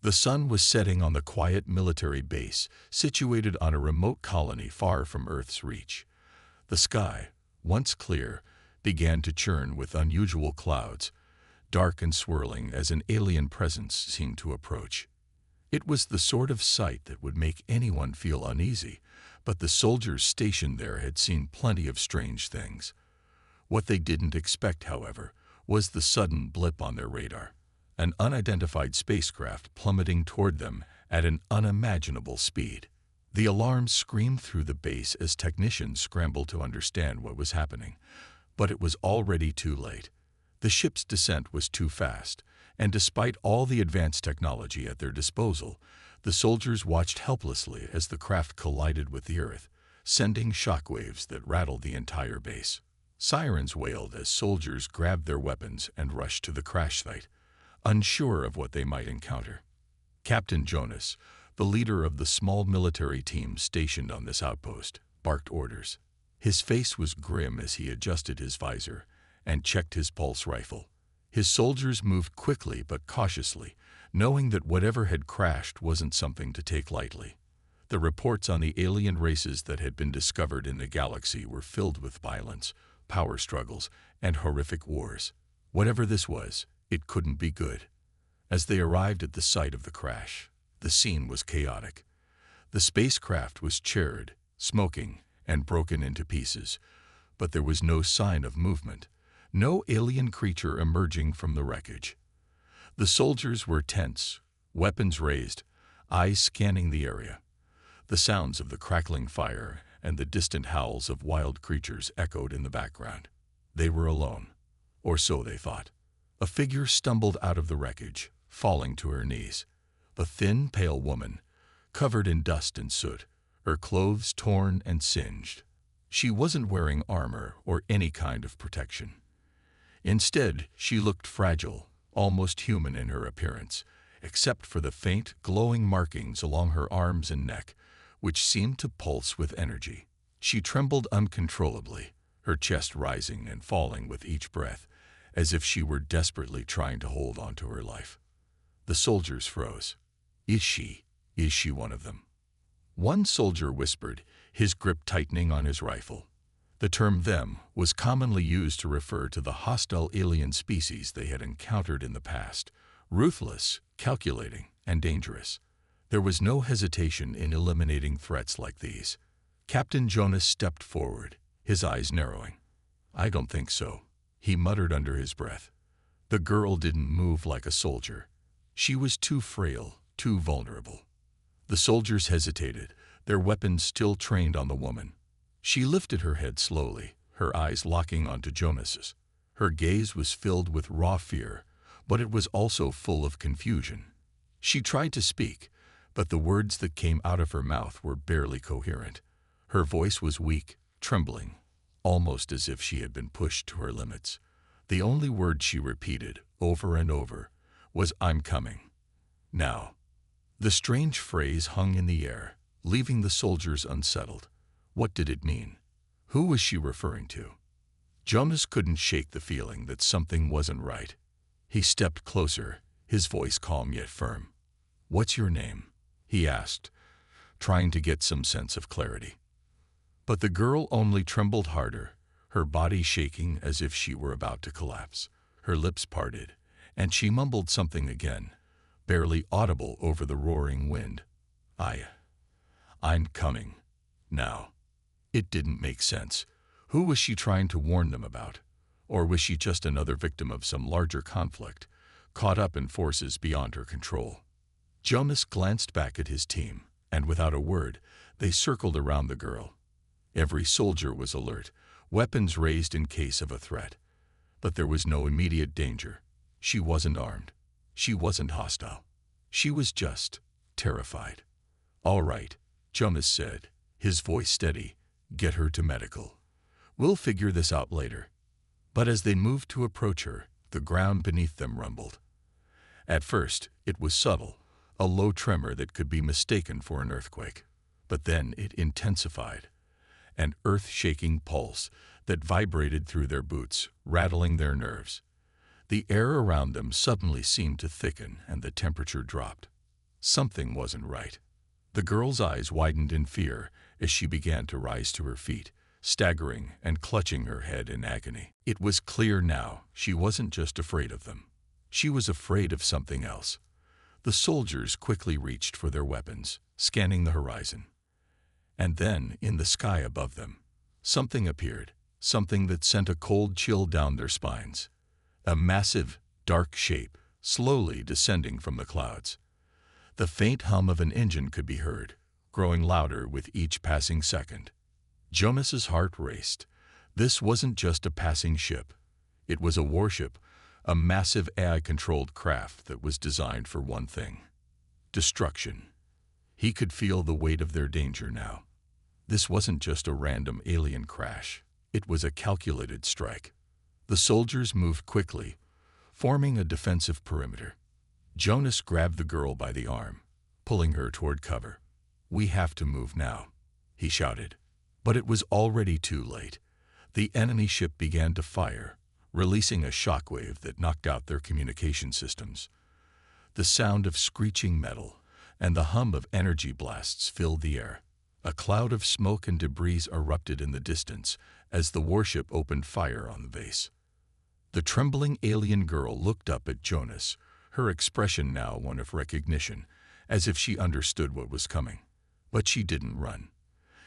The sun was setting on the quiet military base situated on a remote colony far from Earth's reach. The sky, once clear, began to churn with unusual clouds, dark and swirling as an alien presence seemed to approach. It was the sort of sight that would make anyone feel uneasy, but the soldiers stationed there had seen plenty of strange things. What they didn't expect, however, was the sudden blip on their radar, an unidentified spacecraft plummeting toward them at an unimaginable speed. The alarm screamed through the base as technicians scrambled to understand what was happening, but it was already too late. The ship's descent was too fast, and despite all the advanced technology at their disposal, the soldiers watched helplessly as the craft collided with the Earth, sending shockwaves that rattled the entire base. Sirens wailed as soldiers grabbed their weapons and rushed to the crash site, unsure of what they might encounter. Captain Jonas, the leader of the small military team stationed on this outpost, barked orders. His face was grim as he adjusted his visor and checked his pulse rifle. His soldiers moved quickly but cautiously, knowing that whatever had crashed wasn't something to take lightly. The reports on the alien races that had been discovered in the galaxy were filled with violence, power struggles, and horrific wars. Whatever this was, it couldn't be good. As they arrived at the site of the crash, the scene was chaotic. The spacecraft was charred, smoking, and broken into pieces, but there was no sign of movement, no alien creature emerging from the wreckage. The soldiers were tense, weapons raised, eyes scanning the area. The sounds of the crackling fire and the distant howls of wild creatures echoed in the background. They were alone, or so they thought. A figure stumbled out of the wreckage, falling to her knees. A thin, pale woman, covered in dust and soot, her clothes torn and singed. She wasn't wearing armor or any kind of protection. Instead, she looked fragile, almost human in her appearance, except for the faint, glowing markings along her arms and neck, which seemed to pulse with energy. She trembled uncontrollably, her chest rising and falling with each breath, as if she were desperately trying to hold on to her life. The soldiers froze. Is she one of them? One soldier whispered, his grip tightening on his rifle. The term "them" was commonly used to refer to the hostile alien species they had encountered in the past, ruthless, calculating, and dangerous. There was no hesitation in eliminating threats like these. Captain Jonas stepped forward, his eyes narrowing. "I don't think so," he muttered under his breath. The girl didn't move like a soldier. She was too frail, too vulnerable. The soldiers hesitated, their weapons still trained on the woman. She lifted her head slowly, her eyes locking onto Jonas's. Her gaze was filled with raw fear, but it was also full of confusion. She tried to speak, but the words that came out of her mouth were barely coherent. Her voice was weak, trembling, almost as if she had been pushed to her limits. The only word she repeated, over and over, was "I'm coming. Now." The strange phrase hung in the air, leaving the soldiers unsettled. What did it mean? Who was she referring to? Jonas couldn't shake the feeling that something wasn't right. He stepped closer, his voice calm yet firm. "What's your name?" he asked, trying to get some sense of clarity. But the girl only trembled harder, her body shaking as if she were about to collapse. Her lips parted, and she mumbled something again, barely audible over the roaring wind. I'm coming. Now." It didn't make sense. Who was she trying to warn them about? Or was she just another victim of some larger conflict, caught up in forces beyond her control? Jonas glanced back at his team, and without a word, they circled around the girl. Every soldier was alert, weapons raised in case of a threat. But there was no immediate danger. She wasn't armed. She wasn't hostile. She was just terrified. "All right," Jonas said, his voice steady. "Get her to medical. We'll figure this out later." But as they moved to approach her, the ground beneath them rumbled. At first, it was subtle, a low tremor that could be mistaken for an earthquake. But then it intensified, an earth-shaking pulse that vibrated through their boots, rattling their nerves. The air around them suddenly seemed to thicken and the temperature dropped. Something wasn't right. The girl's eyes widened in fear as she began to rise to her feet, staggering and clutching her head in agony. It was clear now she wasn't just afraid of them. She was afraid of something else. The soldiers quickly reached for their weapons, scanning the horizon. And then, in the sky above them, something appeared, something that sent a cold chill down their spines. A massive, dark shape, slowly descending from the clouds. The faint hum of an engine could be heard, growing louder with each passing second. Jonas's heart raced. This wasn't just a passing ship. It was a warship, a massive AI-controlled craft that was designed for one thing: destruction. He could feel the weight of their danger now. This wasn't just a random alien crash. It was a calculated strike. The soldiers moved quickly, forming a defensive perimeter. Jonas grabbed the girl by the arm, pulling her toward cover. "We have to move now," he shouted. But it was already too late. The enemy ship began to fire, releasing a shockwave that knocked out their communication systems. The sound of screeching metal and the hum of energy blasts filled the air. A cloud of smoke and debris erupted in the distance as the warship opened fire on the base. The trembling alien girl looked up at Jonas, her expression now one of recognition, as if she understood what was coming. But she didn't run.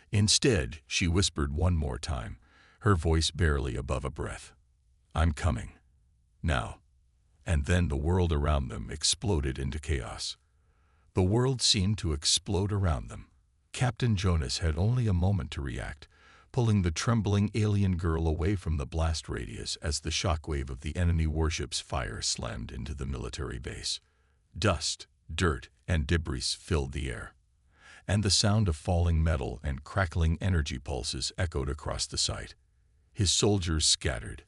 Instead, she whispered one more time, her voice barely above a breath. "I'm coming. Now." And then the world around them exploded into chaos. The world seemed to explode around them. Captain Jonas had only a moment to react, pulling the trembling alien girl away from the blast radius as the shockwave of the enemy warship's fire slammed into the military base. Dust, dirt, and debris filled the air, and the sound of falling metal and crackling energy pulses echoed across the site. His soldiers scattered,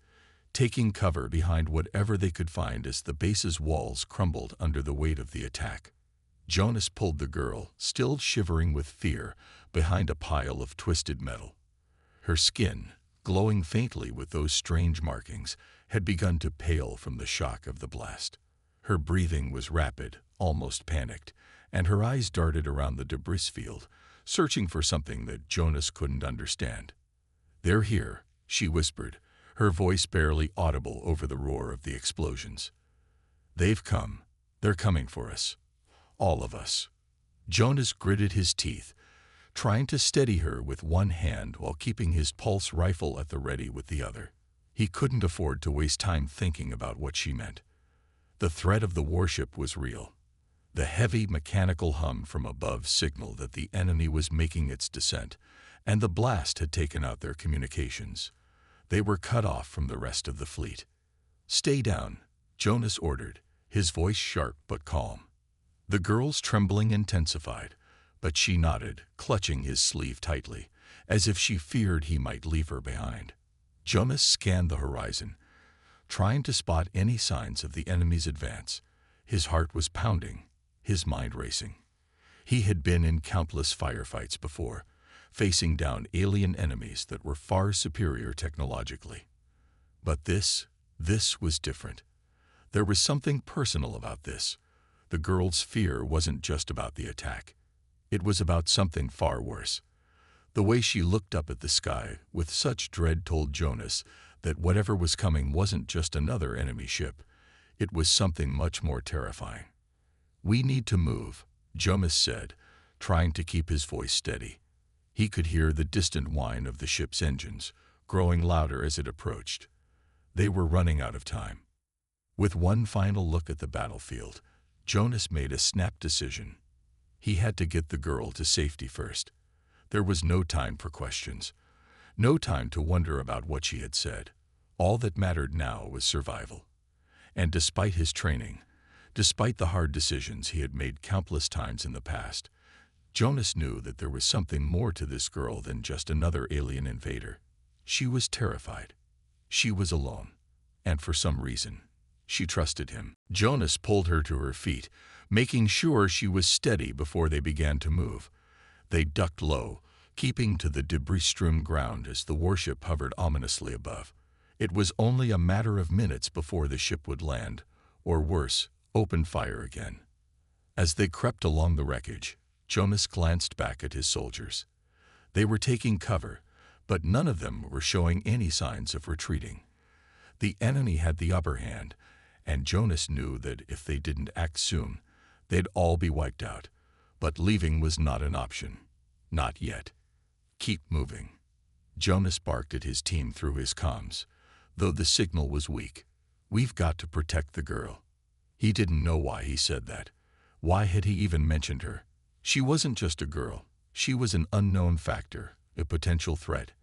taking cover behind whatever they could find as the base's walls crumbled under the weight of the attack. Jonas pulled the girl, still shivering with fear, behind a pile of twisted metal. Her skin, glowing faintly with those strange markings, had begun to pale from the shock of the blast. Her breathing was rapid, almost panicked, and her eyes darted around the debris field, searching for something that Jonas couldn't understand. "They're here," she whispered, her voice barely audible over the roar of the explosions. "They've come. They're coming for us. All of us." Jonas gritted his teeth, trying to steady her with one hand while keeping his pulse rifle at the ready with the other. He couldn't afford to waste time thinking about what she meant. The threat of the warship was real. The heavy mechanical hum from above signaled that the enemy was making its descent, and the blast had taken out their communications. They were cut off from the rest of the fleet. "Stay down," Jonas ordered, his voice sharp but calm. The girl's trembling intensified, but she nodded, clutching his sleeve tightly, as if she feared he might leave her behind. Jonas scanned the horizon, trying to spot any signs of the enemy's advance. His heart was pounding, his mind racing. He had been in countless firefights before, facing down alien enemies that were far superior technologically. But this was different. There was something personal about this. The girl's fear wasn't just about the attack. It was about something far worse. The way she looked up at the sky with such dread told Jonas that whatever was coming wasn't just another enemy ship. It was something much more terrifying. "We need to move," Jonas said, trying to keep his voice steady. He could hear the distant whine of the ship's engines, growing louder as it approached. They were running out of time. With one final look at the battlefield, Jonas made a snap decision. He had to get the girl to safety first. There was no time for questions, no time to wonder about what she had said. All that mattered now was survival. And despite his training, despite the hard decisions he had made countless times in the past, Jonas knew that there was something more to this girl than just another alien invader. She was terrified. She was alone. And for some reason, she trusted him. Jonas pulled her to her feet, making sure she was steady before they began to move. They ducked low, keeping to the debris-strewn ground as the warship hovered ominously above. It was only a matter of minutes before the ship would land, or worse, open fire again. As they crept along the wreckage, Jonas glanced back at his soldiers. They were taking cover, but none of them were showing any signs of retreating. The enemy had the upper hand, and Jonas knew that if they didn't act soon, they'd all be wiped out. But leaving was not an option. Not yet. Keep moving. Jonas barked at his team through his comms, though the signal was weak. We've got to protect the girl. He didn't know why he said that. Why had he even mentioned her? She wasn't just a girl. She was an unknown factor, a potential threat.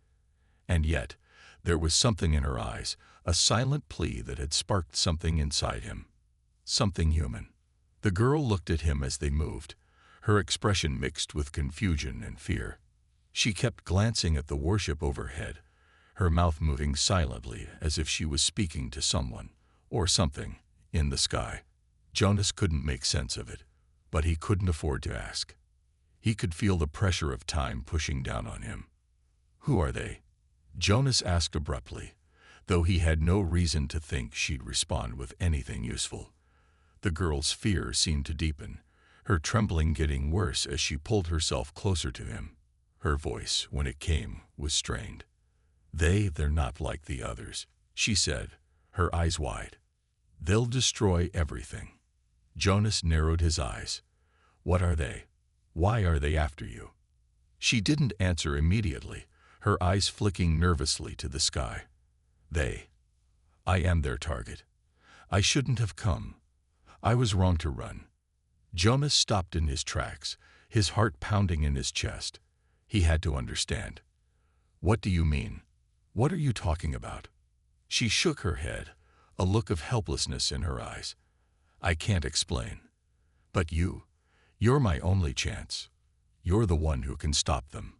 And yet, there was something in her eyes, a silent plea that had sparked something inside him. Something human. The girl looked at him as they moved, her expression mixed with confusion and fear. She kept glancing at the warship overhead, her mouth moving silently as if she was speaking to someone, or something, in the sky. Jonas couldn't make sense of it, but he couldn't afford to ask. He could feel the pressure of time pushing down on him. Who are they? Jonas asked abruptly, though he had no reason to think she'd respond with anything useful. The girl's fear seemed to deepen, her trembling getting worse as she pulled herself closer to him. Her voice, when it came, was strained. They're not like the others, she said, her eyes wide. They'll destroy everything. Jonas narrowed his eyes. What are they? Why are they after you? She didn't answer immediately, her eyes flicking nervously to the sky. I am their target. I shouldn't have come. I was wrong to run. Jonas stopped in his tracks, his heart pounding in his chest. He had to understand. What do you mean? What are you talking about? She shook her head, a look of helplessness in her eyes. I can't explain. But you're my only chance. You're the one who can stop them.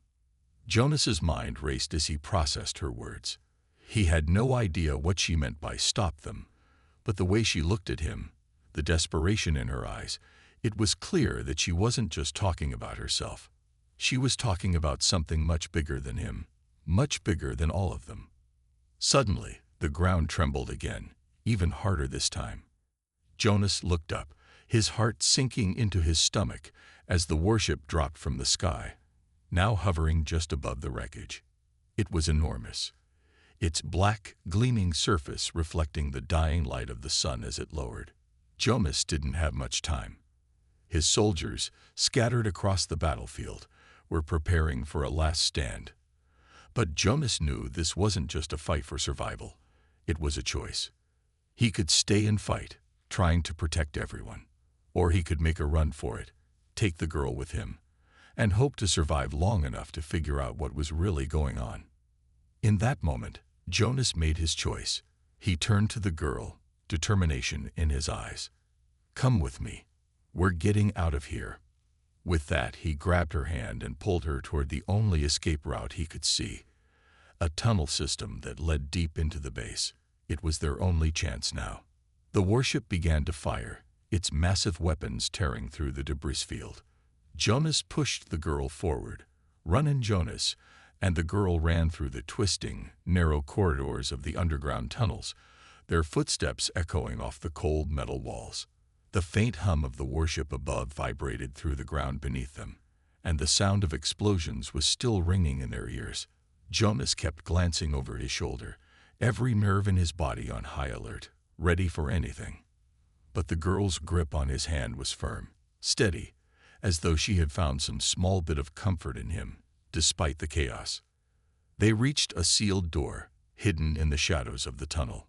Jonas's mind raced as he processed her words. He had no idea what she meant by stop them, but the way she looked at him, the desperation in her eyes, it was clear that she wasn't just talking about herself. She was talking about something much bigger than him, much bigger than all of them. Suddenly, the ground trembled again, even harder this time. Jonas looked up, his heart sinking into his stomach as the warship dropped from the sky, now hovering just above the wreckage. It was enormous, its black, gleaming surface reflecting the dying light of the sun as it lowered. Jonas didn't have much time. His soldiers, scattered across the battlefield, were preparing for a last stand. But Jonas knew this wasn't just a fight for survival. It was a choice. He could stay and fight, trying to protect everyone. Or he could make a run for it, take the girl with him, and hope to survive long enough to figure out what was really going on. In that moment, Jonas made his choice. He turned to the girl, determination in his eyes. Come with me. We're getting out of here. With that, he grabbed her hand and pulled her toward the only escape route he could see, a tunnel system that led deep into the base. It was their only chance now. The warship began to fire, its massive weapons tearing through the debris field. Jonas pushed the girl forward. Run in, Jonas, and the girl ran through the twisting, narrow corridors of the underground tunnels, their footsteps echoing off the cold metal walls. The faint hum of the warship above vibrated through the ground beneath them, and the sound of explosions was still ringing in their ears. Jonas kept glancing over his shoulder, every nerve in his body on high alert, ready for anything. But the girl's grip on his hand was firm, steady, as though she had found some small bit of comfort in him, despite the chaos. They reached a sealed door, hidden in the shadows of the tunnel.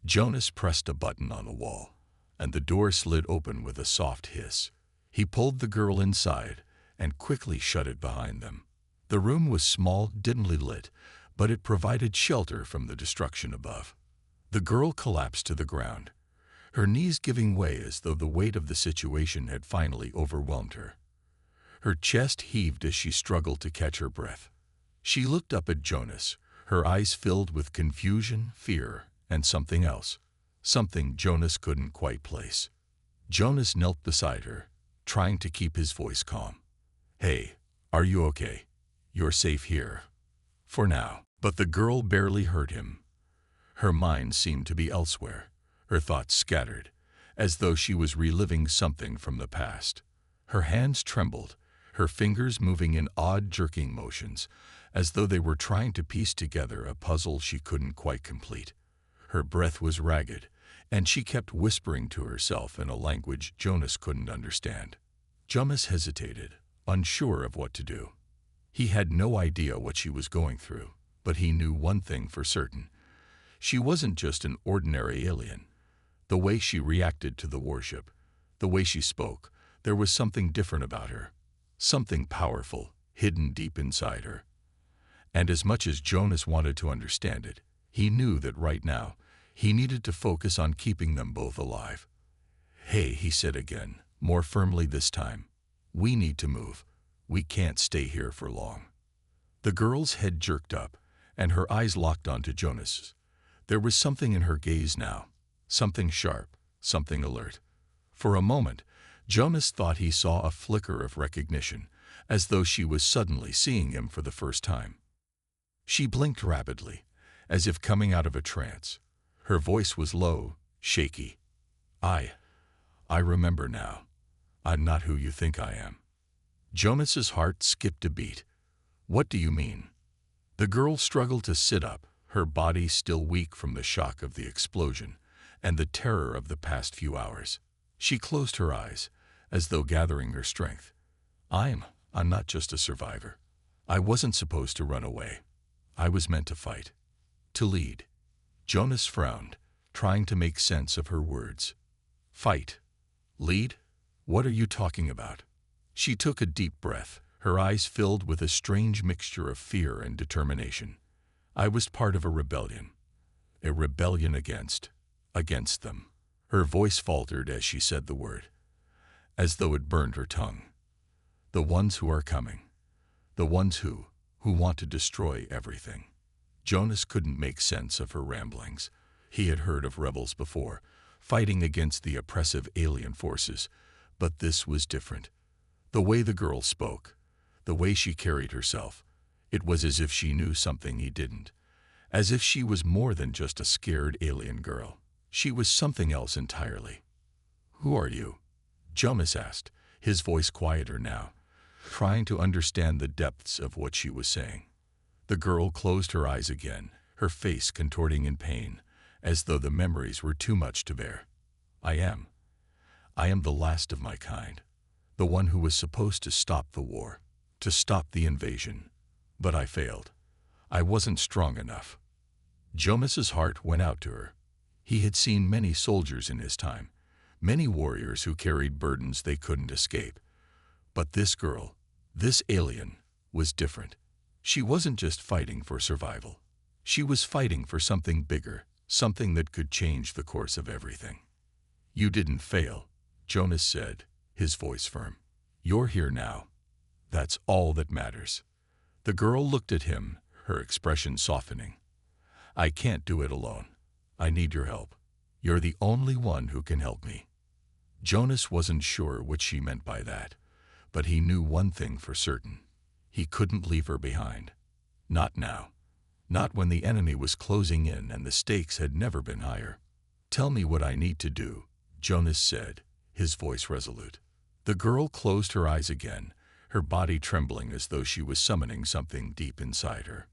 Jonas pressed a button on the wall, and the door slid open with a soft hiss. He pulled the girl inside and quickly shut it behind them. The room was small, dimly lit, but it provided shelter from the destruction above. The girl collapsed to the ground, her knees giving way as though the weight of the situation had finally overwhelmed her. Her chest heaved as she struggled to catch her breath. She looked up at Jonas, her eyes filled with confusion, fear, and something else. Something Jonas couldn't quite place. Jonas knelt beside her, trying to keep his voice calm. Hey, are you okay? You're safe here. For now. But the girl barely heard him. Her mind seemed to be elsewhere, her thoughts scattered, as though she was reliving something from the past. Her hands trembled, her fingers moving in odd jerking motions, as though they were trying to piece together a puzzle she couldn't quite complete. Her breath was ragged, and she kept whispering to herself in a language Jonas couldn't understand. Jonas hesitated, unsure of what to do. He had no idea what she was going through, but he knew one thing for certain. She wasn't just an ordinary alien. The way she reacted to the worship, the way she spoke, there was something different about her. Something powerful, hidden deep inside her. And as much as Jonas wanted to understand it, he knew that right now, he needed to focus on keeping them both alive. "Hey," he said again, more firmly this time. "We need to move. We can't stay here for long." The girl's head jerked up, and her eyes locked onto Jonas's. There was something in her gaze now, something sharp, something alert. For a moment, Jonas thought he saw a flicker of recognition, as though she was suddenly seeing him for the first time. She blinked rapidly, as if coming out of a trance. Her voice was low, shaky. I remember now. I'm not who you think I am." Jonas's heart skipped a beat. "What do you mean?" The girl struggled to sit up, her body still weak from the shock of the explosion and the terror of the past few hours. She closed her eyes, as though gathering her strength. I'm not just a survivor. I wasn't supposed to run away. I was meant to fight. To lead." Jonas frowned, trying to make sense of her words. "Fight? Lead? What are you talking about?" She took a deep breath, her eyes filled with a strange mixture of fear and determination. "I was part of a rebellion. A rebellion against them." Her voice faltered as she said the word, as though it burned her tongue. "The ones who are coming. The ones who want to destroy everything." Jonas couldn't make sense of her ramblings. He had heard of rebels before, fighting against the oppressive alien forces, but this was different. The way the girl spoke, the way she carried herself, it was as if she knew something he didn't. As if she was more than just a scared alien girl. She was something else entirely. "Who are you?" Jonas asked, his voice quieter now, trying to understand the depths of what she was saying. The girl closed her eyes again, her face contorting in pain, as though the memories were too much to bear. I am the last of my kind, the one who was supposed to stop the war, to stop the invasion. But I failed. I wasn't strong enough." Jonas's heart went out to her. He had seen many soldiers in his time, many warriors who carried burdens they couldn't escape. But this girl, this alien, was different. She wasn't just fighting for survival. She was fighting for something bigger, something that could change the course of everything. "You didn't fail," Jonas said, his voice firm. "You're here now. That's all that matters." The girl looked at him, her expression softening. "I can't do it alone. I need your help. You're the only one who can help me." Jonas wasn't sure what she meant by that, but he knew one thing for certain. He couldn't leave her behind. Not now. Not when the enemy was closing in and the stakes had never been higher. "Tell me what I need to do," Jonas said, his voice resolute. The girl closed her eyes again, her body trembling as though she was summoning something deep inside her.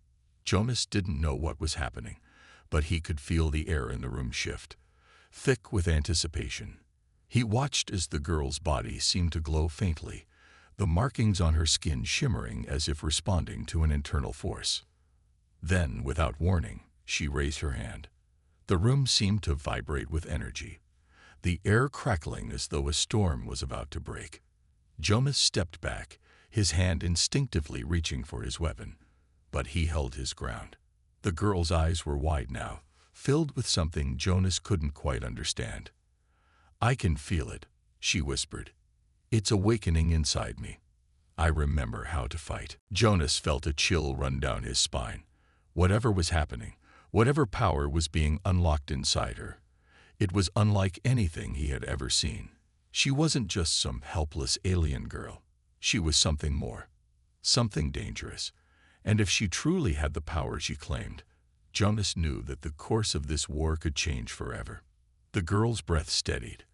Jonas didn't know what was happening, but he could feel the air in the room shift, thick with anticipation. He watched as the girl's body seemed to glow faintly, the markings on her skin shimmering as if responding to an internal force. Then, without warning, she raised her hand. The room seemed to vibrate with energy, the air crackling as though a storm was about to break. Jonas stepped back, his hand instinctively reaching for his weapon, but he held his ground. The girl's eyes were wide now, filled with something Jonas couldn't quite understand. "I can feel it," she whispered. "It's awakening inside me. I remember how to fight." Jonas felt a chill run down his spine. Whatever was happening, whatever power was being unlocked inside her, it was unlike anything he had ever seen. She wasn't just some helpless alien girl. She was something more, something dangerous. And if she truly had the power she claimed, Jonas knew that the course of this war could change forever. The girl's breath steadied,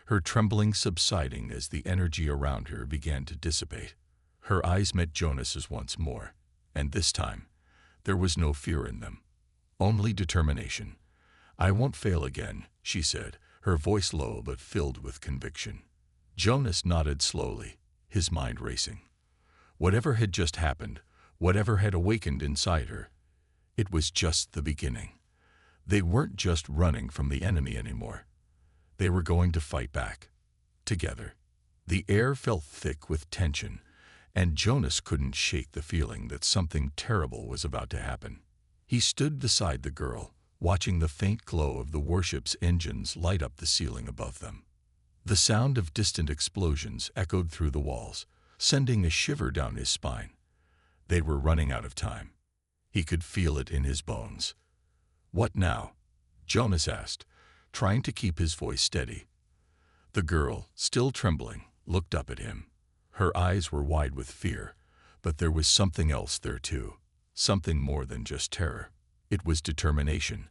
her trembling subsiding as the energy around her began to dissipate. Her eyes met Jonas's once more, and this time, there was no fear in them, only determination. "I won't fail again," she said, her voice low but filled with conviction. Jonas nodded slowly, his mind racing. Whatever had just happened, whatever had awakened inside her, it was just the beginning. They weren't just running from the enemy anymore. They were going to fight back, together. The air felt thick with tension, and Jonas couldn't shake the feeling that something terrible was about to happen. He stood beside the girl, watching the faint glow of the warship's engines light up the ceiling above them. The sound of distant explosions echoed through the walls, sending a shiver down his spine. They were running out of time. He could feel it in his bones. "What now?" Jonas asked, trying to keep his voice steady. The girl, still trembling, looked up at him. Her eyes were wide with fear, but there was something else there too, something more than just terror. It was determination,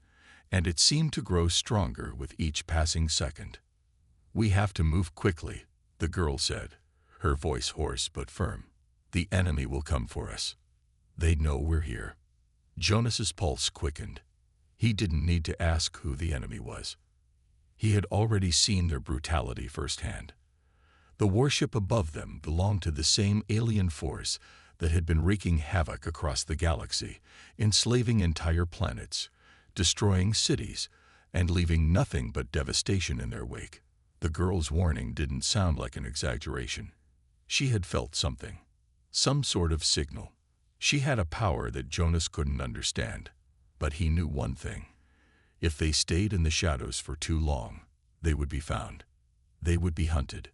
and it seemed to grow stronger with each passing second. "We have to move quickly," the girl said, her voice hoarse but firm. "The enemy will come for us. They know we're here." Jonas's pulse quickened. He didn't need to ask who the enemy was. He had already seen their brutality firsthand. The warship above them belonged to the same alien force that had been wreaking havoc across the galaxy, enslaving entire planets, destroying cities, and leaving nothing but devastation in their wake. The girl's warning didn't sound like an exaggeration. She had felt something, some sort of signal. She had a power that Jonas couldn't understand, but he knew one thing. If they stayed in the shadows for too long, they would be found. They would be hunted.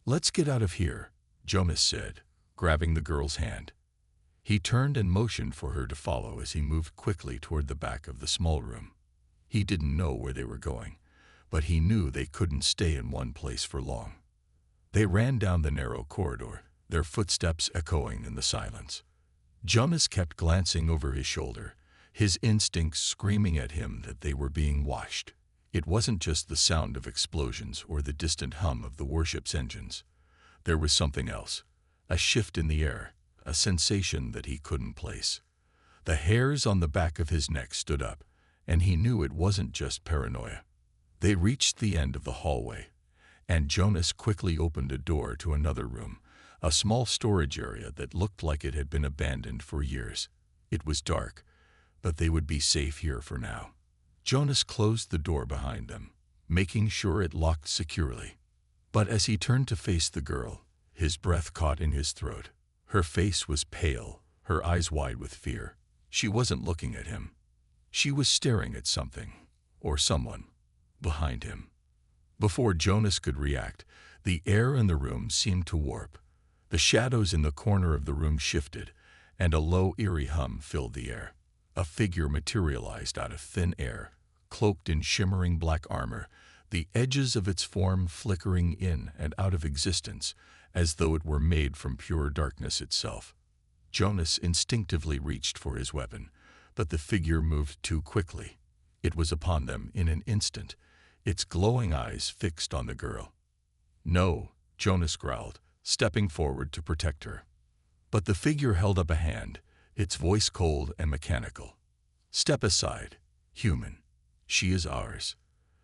"Let's get out of here," Jonas said, grabbing the girl's hand. He turned and motioned for her to follow as he moved quickly toward the back of the small room. He didn't know where they were going, but he knew they couldn't stay in one place for long. They ran down the narrow corridor, their footsteps echoing in the silence. Jonas kept glancing over his shoulder, his instincts screaming at him that they were being watched. It wasn't just the sound of explosions or the distant hum of the warship's engines. There was something else, a shift in the air, a sensation that he couldn't place. The hairs on the back of his neck stood up, and he knew it wasn't just paranoia. They reached the end of the hallway, and Jonas quickly opened a door to another room, a small storage area that looked like it had been abandoned for years. It was dark, but they would be safe here for now. Jonas closed the door behind them, making sure it locked securely. But as he turned to face the girl, his breath caught in his throat. Her face was pale, her eyes wide with fear. She wasn't looking at him. She was staring at something, or someone, behind him. Before Jonas could react, the air in the room seemed to warp. The shadows in the corner of the room shifted, and a low, eerie hum filled the air. A figure materialized out of thin air, cloaked in shimmering black armor, the edges of its form flickering in and out of existence, as though it were made from pure darkness itself. Jonas instinctively reached for his weapon, but the figure moved too quickly. It was upon them in an instant, its glowing eyes fixed on the girl. "No," Jonas growled, stepping forward to protect her. But the figure held up a hand, its voice cold and mechanical. "Step aside, human. She is ours."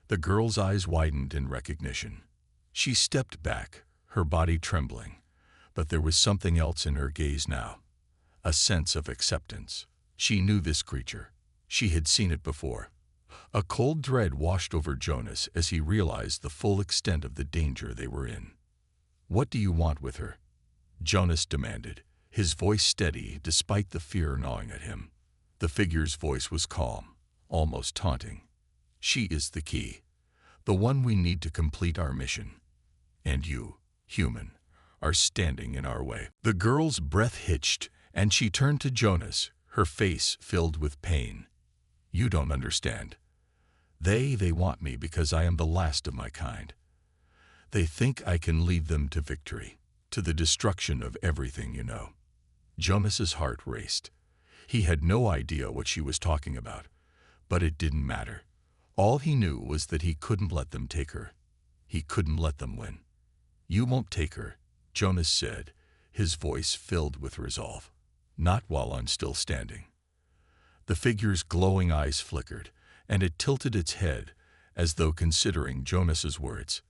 The girl's eyes widened in recognition. She stepped back, her body trembling, but there was something else in her gaze now, a sense of acceptance. She knew this creature. She had seen it before. A cold dread washed over Jonas as he realized the full extent of the danger they were in. "What do you want with her?" Jonas demanded, his voice steady despite the fear gnawing at him. The figure's voice was calm, almost taunting. "She is the key, the one we need to complete our mission. And you, human, are standing in our way." The girl's breath hitched, and she turned to Jonas, her face filled with pain. "You don't understand. They want me because I am the last of my kind. They think I can lead them to victory, to the destruction of everything you know." Jonas's heart raced. He had no idea what she was talking about, but it didn't matter. All he knew was that he couldn't let them take her. He couldn't let them win. "You won't take her," Jonas said, his voice filled with resolve. "Not while I'm still standing." The figure's glowing eyes flickered, and it tilted its head as though considering Jonas's words.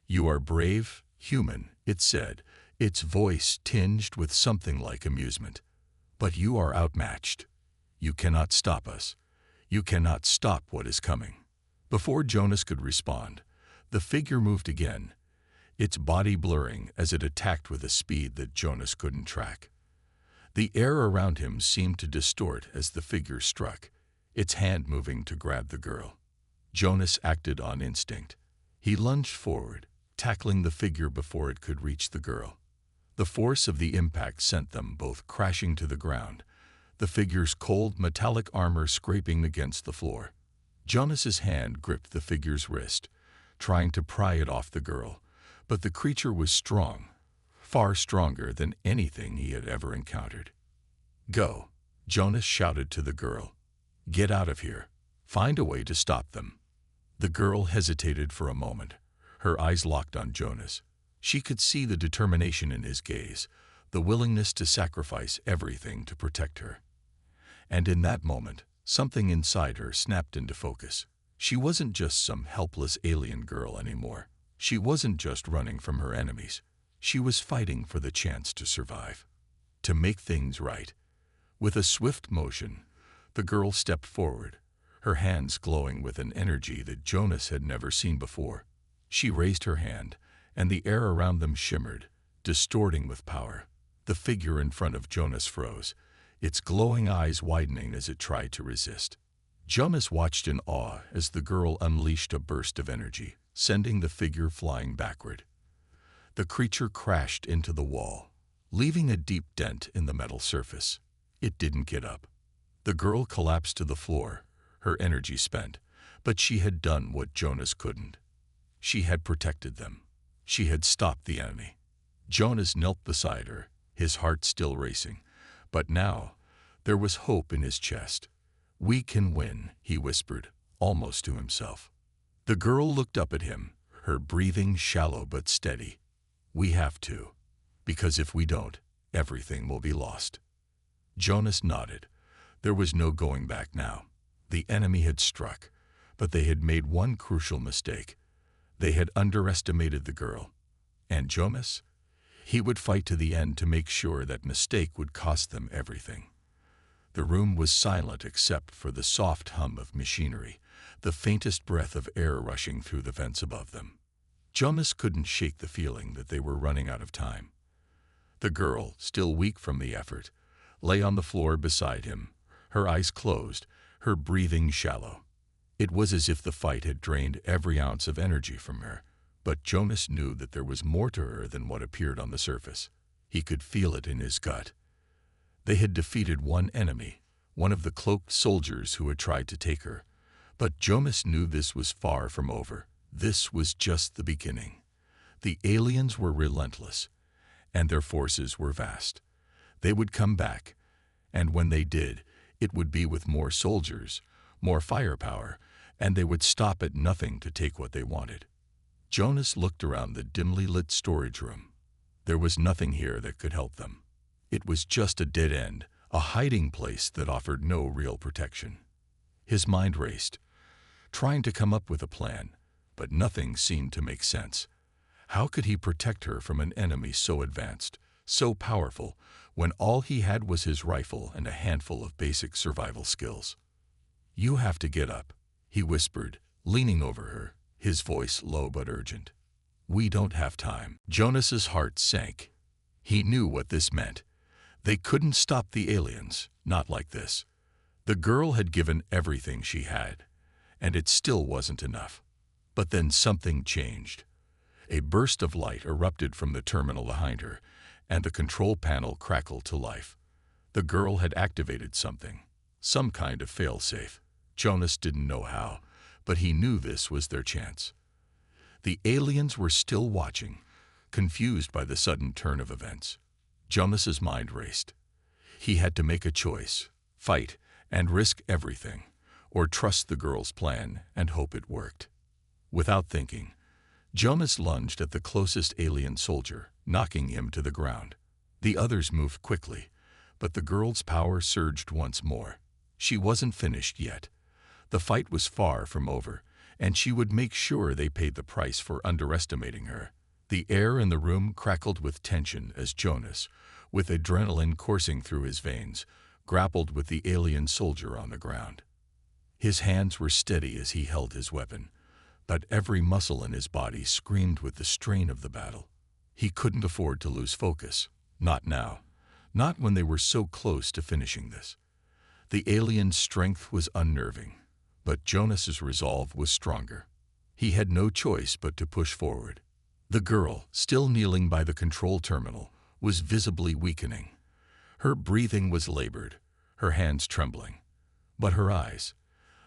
"You are brave, human," it said, its voice tinged with something like amusement. "But you are outmatched. You cannot stop us. You cannot stop what is coming." Before Jonas could respond, the figure moved again, its body blurring as it attacked with a speed that Jonas couldn't track. The air around him seemed to distort as the figure struck, its hand moving to grab the girl. Jonas acted on instinct. He lunged forward, tackling the figure before it could reach the girl. The force of the impact sent them both crashing to the ground, the figure's cold metallic armor scraping against the floor. Jonas's hand gripped the figure's wrist, trying to pry it off the girl, but the creature was strong, far stronger than anything he had ever encountered. "Go," Jonas shouted to the girl. "Get out of here. Find a way to stop them." The girl hesitated for a moment, her eyes locked on Jonas. She could see the determination in his gaze, the willingness to sacrifice everything to protect her. And in that moment, something inside her snapped into focus. She wasn't just some helpless alien girl anymore. She wasn't just running from her enemies. She was fighting for the chance to survive, to make things right. With a swift motion, the girl stepped forward, her hands glowing with an energy that Jonas had never seen before. She raised her hand, and the air around them shimmered, distorting with power. The figure in front of Jonas froze, its glowing eyes widening as it tried to resist. Jonas watched in awe as the girl unleashed a burst of energy, sending the figure flying backward. The creature crashed into the wall, leaving a deep dent in the metal surface. It didn't get up. The girl collapsed to the floor, her energy spent, but she had done what Jonas couldn't. She had protected them. She had stopped the enemy. Jonas knelt beside her, his heart still racing, but now there was hope in his chest. "We can win," he whispered, almost to himself. The girl looked up at him, her breathing shallow but steady. "We have to, because if we don't, everything will be lost." Jonas nodded. There was no going back now. The enemy had struck, but they had made one crucial mistake. They had underestimated the girl. And Jonas? He would fight to the end to make sure that mistake would cost them everything. The room was silent except for the soft hum of machinery, the faintest breath of air rushing through the vents above them. Jonas couldn't shake the feeling that they were running out of time. The girl, still weak from the effort, lay on the floor beside him, her eyes closed, her breathing shallow. It was as if the fight had drained every ounce of energy from her, but Jonas knew that there was more to her than what appeared on the surface. He could feel it in his gut. They had defeated one enemy, one of the cloaked soldiers who had tried to take her. But Jonas knew this was far from over. This was just the beginning. The aliens were relentless, and their forces were vast. They would come back, and when they did, it would be with more soldiers, more firepower, and they would stop at nothing to take what they wanted. Jonas looked around the dimly lit storage room. There was nothing here that could help them. It was just a dead end, a hiding place that offered no real protection. His mind raced, trying to come up with a plan, but nothing seemed to make sense. How could he protect her from an enemy so advanced, so powerful, when all he had was his rifle and a handful of basic survival skills? "You have to get up," he whispered, leaning over her, his voice low but urgent. "We don't have time." Jonas's heart sank. He knew what this meant. They couldn't stop the aliens, not like this. The girl had given everything she had, and it still wasn't enough. But then something changed. A burst of light erupted from the terminal behind her, and the control panel crackled to life. The girl had activated something, some kind of failsafe. Jonas didn't know how, but he knew this was their chance. The aliens were still watching, confused by the sudden turn of events. Jonas's mind raced. He had to make a choice, fight and risk everything, or trust the girl's plan and hope it worked. Without thinking, Jonas lunged at the closest alien soldier, knocking him to the ground. The others moved quickly, but the girl's power surged once more. She wasn't finished yet. The fight was far from over, and she would make sure they paid the price for underestimating her. The air in the room crackled with tension as Jonas, with adrenaline coursing through his veins, grappled with the alien soldier on the ground. His hands were steady as he held his weapon, but every muscle in his body screamed with the strain of the battle. He couldn't afford to lose focus. Not now. Not when they were so close to finishing this. The alien's strength was unnerving, but Jonas's resolve was stronger. He had no choice but to push forward. The girl, still kneeling by the control terminal, was visibly weakening. Her breathing was labored, her hands trembling. But her eyes,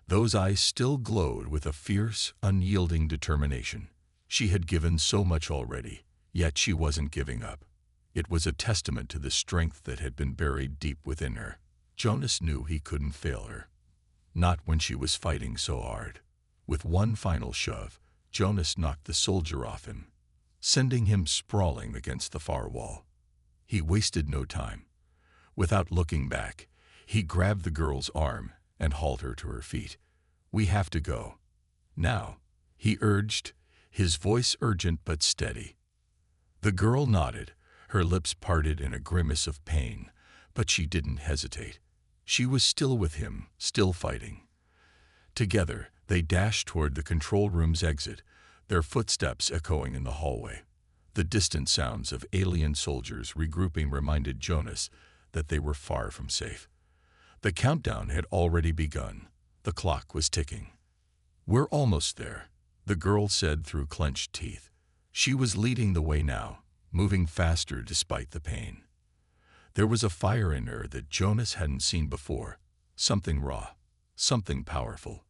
those eyes still glowed with a fierce, unyielding determination. She had given so much already, yet she wasn't giving up. It was a testament to the strength that had been buried deep within her. Jonas knew he couldn't fail her. Not when she was fighting so hard. With one final shove, Jonas knocked the soldier off him, sending him sprawling against the far wall. He wasted no time. Without looking back, he grabbed the girl's arm and hauled her to her feet. "We have to go. Now," he urged, his voice urgent but steady. The girl nodded, her lips parted in a grimace of pain, but she didn't hesitate. She was still with him, still fighting. Together, they dashed toward the control room's exit, their footsteps echoing in the hallway. The distant sounds of alien soldiers regrouping reminded Jonas that they were far from safe. The countdown had already begun. The clock was ticking. "We're almost there," the girl said through clenched teeth. She was leading the way now, moving faster despite the pain. There was a fire in her that Jonas hadn't seen before, something raw, something powerful.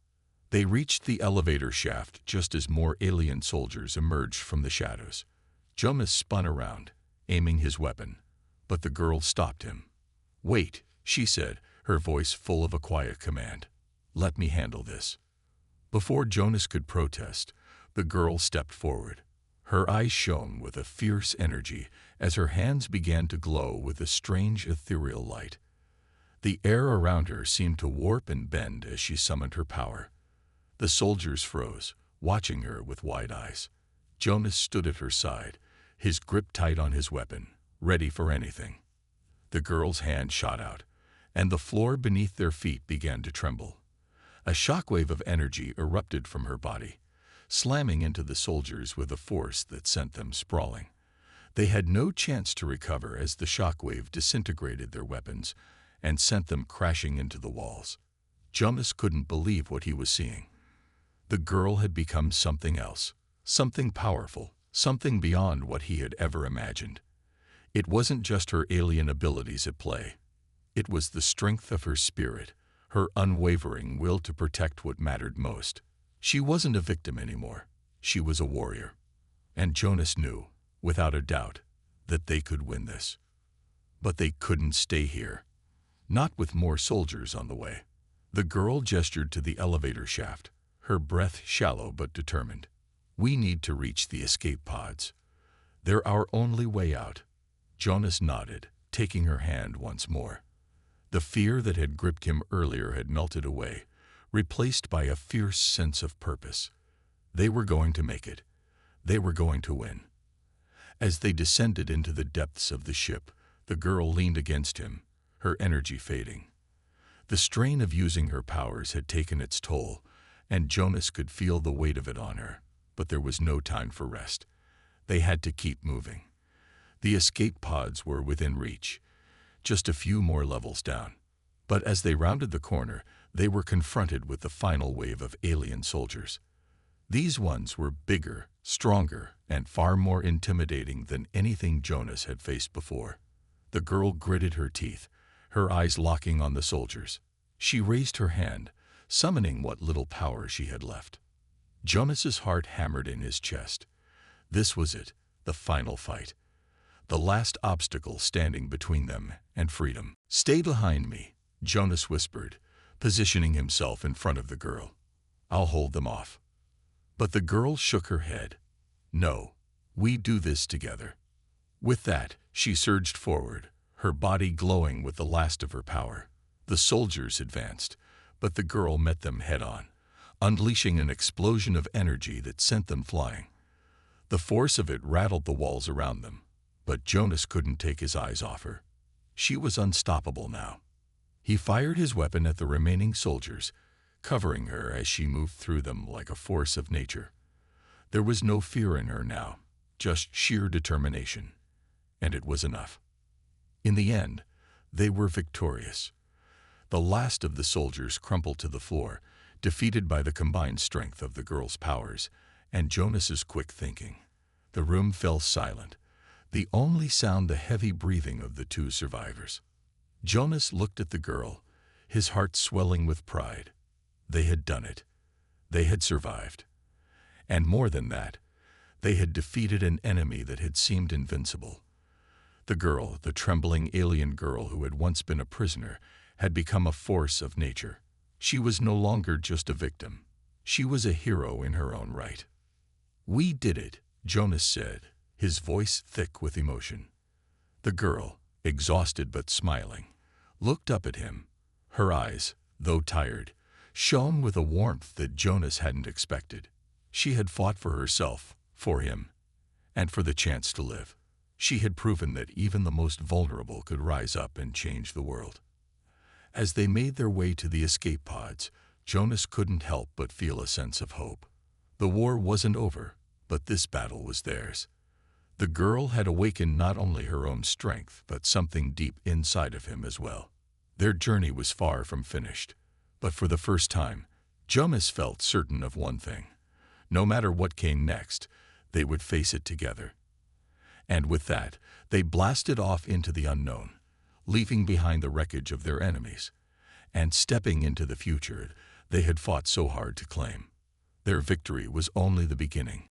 They reached the elevator shaft just as more alien soldiers emerged from the shadows. Jonas spun around, aiming his weapon, but the girl stopped him. "Wait," she said, her voice full of a quiet command. "Let me handle this." Before Jonas could protest, the girl stepped forward. Her eyes shone with a fierce energy as her hands began to glow with a strange ethereal light. The air around her seemed to warp and bend as she summoned her power. The soldiers froze, watching her with wide eyes. Jonas stood at her side, his grip tight on his weapon, ready for anything. The girl's hand shot out, and the floor beneath their feet began to tremble. A shockwave of energy erupted from her body, slamming into the soldiers with a force that sent them sprawling. They had no chance to recover as the shockwave disintegrated their weapons and sent them crashing into the walls. Jonas couldn't believe what he was seeing. The girl had become something else, something powerful, something beyond what he had ever imagined. It wasn't just her alien abilities at play. It was the strength of her spirit, her unwavering will to protect what mattered most. She wasn't a victim anymore. She was a warrior. And Jonas knew, without a doubt, that they could win this. But they couldn't stay here. Not with more soldiers on the way. The girl gestured to the elevator shaft, her breath shallow but determined. "We need to reach the escape pods. They're our only way out." Jonas nodded, taking her hand once more. The fear that had gripped him earlier had melted away, replaced by a fierce sense of purpose. They were going to make it. They were going to win. As they descended into the depths of the ship, the girl leaned against him, her energy fading. The strain of using her powers had taken its toll, and Jonas could feel the weight of it on her, but there was no time for rest. They had to keep moving. The escape pods were within reach, just a few more levels down. But as they rounded the corner, they were confronted with the final wave of alien soldiers. These ones were bigger, stronger, and far more intimidating than anything Jonas had faced before. The girl gritted her teeth, her eyes locking on the soldiers. She raised her hand, summoning what little power she had left. Jonas's heart hammered in his chest. This was it, the final fight. The last obstacle standing between them and freedom. "Stay behind me," Jonas whispered, positioning himself in front of the girl. "I'll hold them off." But the girl shook her head. No, we do this together." With that, she surged forward, her body glowing with the last of her power. The soldiers advanced, but the girl met them head-on, unleashing an explosion of energy that sent them flying. The force of it rattled the walls around them, but Jonas couldn't take his eyes off her. She was unstoppable now. He fired his weapon at the remaining soldiers, covering her as she moved through them like a force of nature. There was no fear in her now, just sheer determination. And it was enough. In the end, they were victorious. The last of the soldiers crumpled to the floor, defeated by the combined strength of the girl's powers and Jonas's quick thinking. The room fell silent, the only sound the heavy breathing of the two survivors. Jonas looked at the girl, his heart swelling with pride. They had done it. They had survived. And more than that, they had defeated an enemy that had seemed invincible. The girl, the trembling alien girl who had once been a prisoner, had become a force of nature. She was no longer just a victim. She was a hero in her own right. "We did it," Jonas said, his voice thick with emotion. The girl, exhausted but smiling, looked up at him. Her eyes, though tired, shone with a warmth that Jonas hadn't expected. She had fought for herself, for him, and for the chance to live. She had proven that even the most vulnerable could rise up and change the world. As they made their way to the escape pods, Jonas couldn't help but feel a sense of hope. The war wasn't over, but this battle was theirs. The girl had awakened not only her own strength, but something deep inside of him as well. Their journey was far from finished, but for the first time, Jonas felt certain of one thing. No matter what came next, they would face it together. And with that, they blasted off into the unknown, leaving behind the wreckage of their enemies, and stepping into the future they had fought so hard to claim. Their victory was only the beginning.